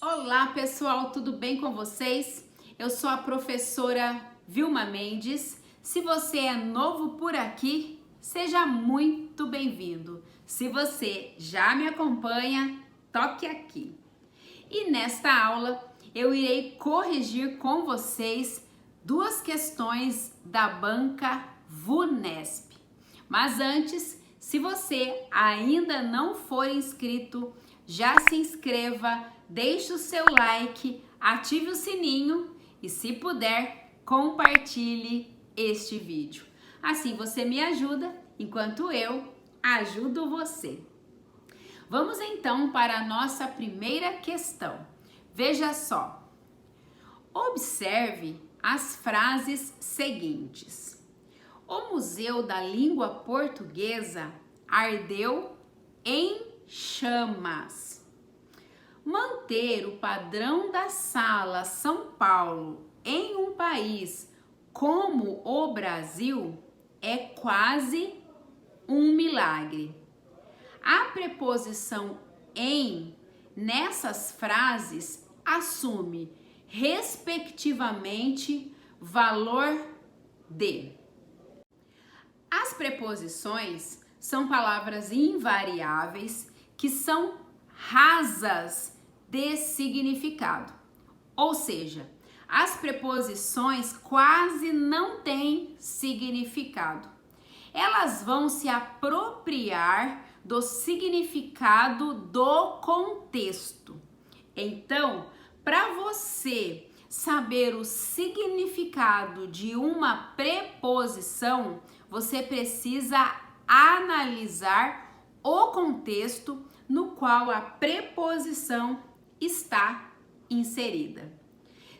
Olá pessoal, tudo bem com vocês? Eu sou a professora Vilma Mendes. Se você é novo por aqui, seja muito bem-vindo. Se você já me acompanha, toque aqui. E nesta aula eu irei corrigir com vocês duas questões da banca VUNESP. Mas antes, se você ainda não for inscrito, já se inscreva, deixe o seu like, ative o sininho e, se puder, compartilhe este vídeo. Assim você me ajuda enquanto eu ajudo você. Vamos então para a nossa primeira questão. Veja só. Observe as frases seguintes. O Museu da Língua Portuguesa ardeu em chamas. Manter o padrão da Sala São Paulo em um país como o Brasil é quase um milagre. A preposição em nessas frases assume, respectivamente, valor de. As preposições são palavras invariáveis que são rasas de significado, ou seja, as preposições quase não têm significado. Elas vão se apropriar do significado do contexto. Então, para você saber o significado de uma preposição, você precisa analisar o contexto no qual a preposição está inserida.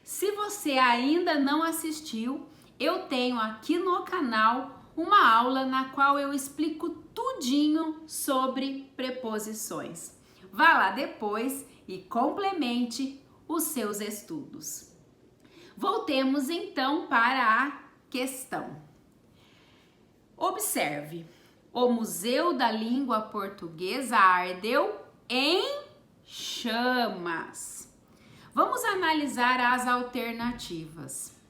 Se você ainda não assistiu, eu tenho aqui no canal uma aula na qual eu explico tudinho sobre preposições. Vá lá depois e complemente os seus estudos. Voltemos então para a questão. Observe, o Museu da Língua Portuguesa ardeu em chamas. Vamos analisar as alternativas.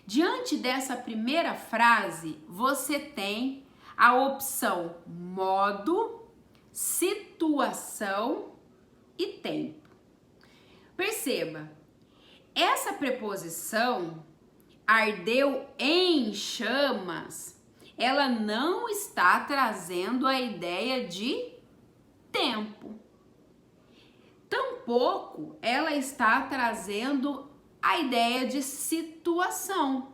Diante dessa primeira frase, você tem a opção modo, situação e tempo. Perceba, essa preposição ardeu em chamas, ela não está trazendo a ideia de tempo. Tampouco ela está trazendo a ideia de situação.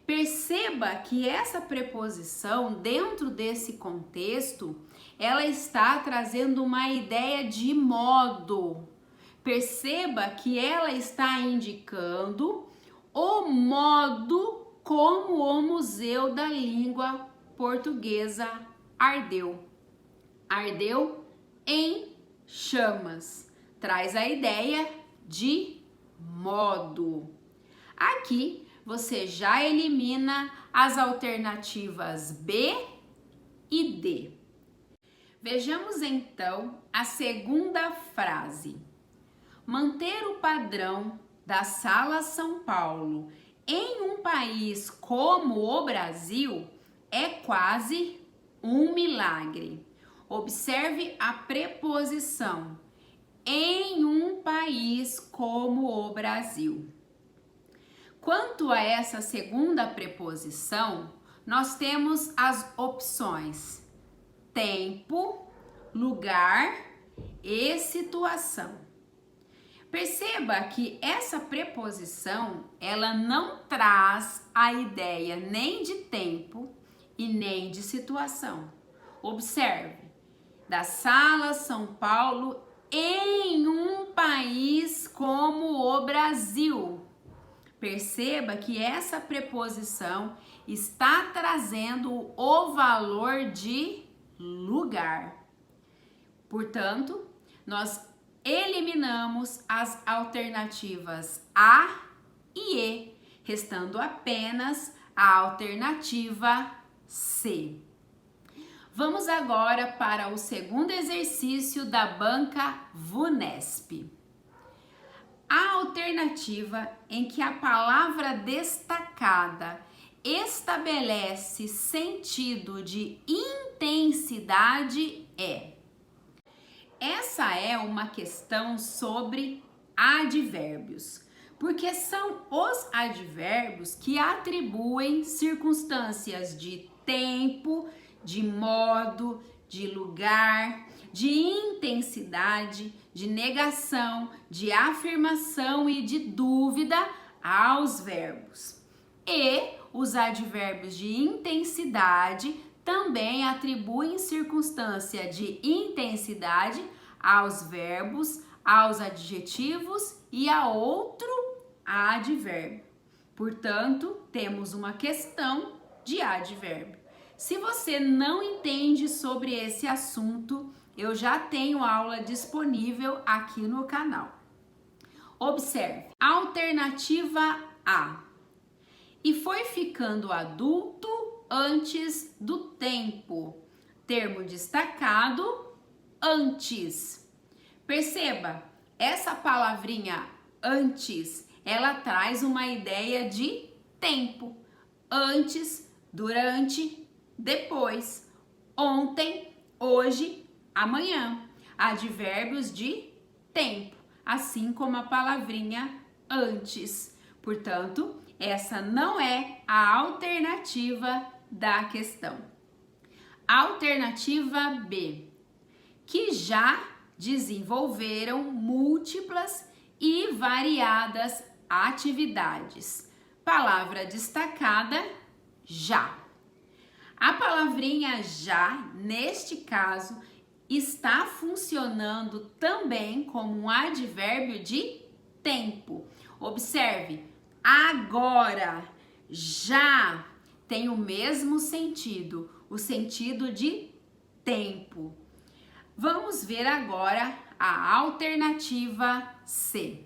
Perceba que essa preposição, dentro desse contexto, ela está trazendo uma ideia de modo. Perceba que ela está indicando o modo como o Museu da Língua Portuguesa ardeu. Ardeu em chamas. Traz a ideia de modo. Aqui você já elimina as alternativas B e D. Vejamos então a segunda frase. Manter o padrão da Sala São Paulo em um país como o Brasil é quase um milagre. Observe a preposição em um país como o Brasil. Quanto a essa segunda preposição, nós temos as opções tempo, lugar e situação. Perceba que essa preposição, ela não traz a ideia nem de tempo e nem de situação. Observe, da Sala São Paulo em um país como o Brasil. Perceba que essa preposição está trazendo o valor de lugar. Portanto, nós eliminamos as alternativas A e E, restando apenas a alternativa C. Vamos agora para o segundo exercício da banca VUNESP. A alternativa em que a palavra destacada estabelece sentido de intensidade é. Essa é uma questão sobre advérbios, porque são os advérbios que atribuem circunstâncias de tempo, de modo, de lugar, de intensidade, de negação, de afirmação e de dúvida aos verbos. E os advérbios de intensidade também atribuem circunstância de intensidade aos verbos, aos adjetivos e a outro advérbio. Portanto, temos uma questão de advérbio. Se você não entende sobre esse assunto, eu já tenho aula disponível aqui no canal. Observe, alternativa A. E foi ficando adulto antes do tempo. Termo destacado, antes. Perceba, essa palavrinha antes, ela traz uma ideia de tempo. Antes, durante, depois. Ontem, hoje, amanhã. Advérbios de tempo, assim como a palavrinha antes. Portanto, essa não é a alternativa da questão. Alternativa B, que já desenvolveram múltiplas e variadas atividades. Palavra destacada, já. A palavrinha já, neste caso, está funcionando também como um advérbio de tempo. Observe, agora, já tem o mesmo sentido, o sentido de tempo. Vamos ver agora a alternativa C.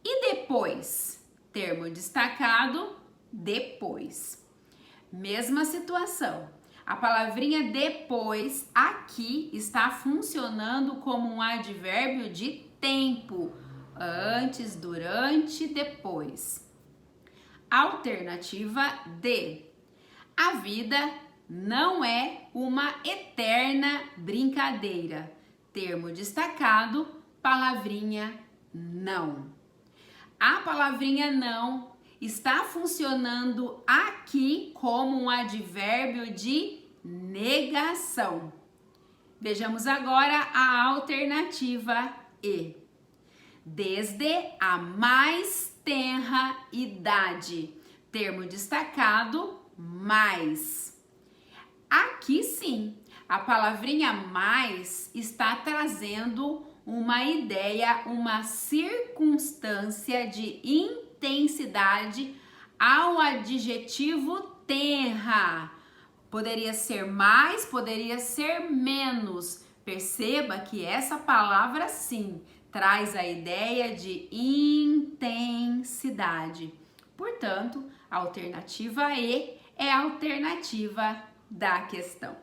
E depois? Termo destacado, depois. Mesma situação. A palavrinha depois aqui está funcionando como um advérbio de tempo. Antes, durante, depois. Alternativa D. A vida não é uma eterna brincadeira. Termo destacado, palavrinha não. A palavrinha não está funcionando aqui como um advérbio de negação. Vejamos agora a alternativa E. Desde a mais tenra idade. Termo destacado, mais. Aqui sim, a palavrinha mais está trazendo uma ideia, uma circunstância de intensidade ao adjetivo tenra. Poderia ser mais, poderia ser menos. Perceba que essa palavra sim traz a ideia de intensidade. Portanto, a alternativa E é a alternativa da questão.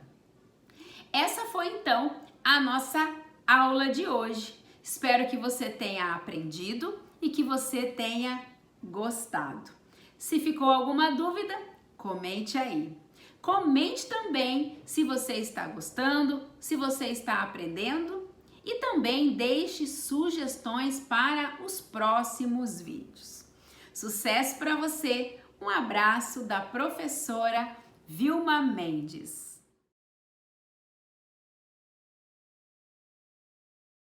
Essa foi então a nossa aula de hoje. Espero que você tenha aprendido e que você tenha gostado. Se ficou alguma dúvida, comente aí. Comente também se você está gostando, se você está aprendendo e também deixe sugestões para os próximos vídeos. Sucesso para você! Um abraço da professora Vilma Mendes.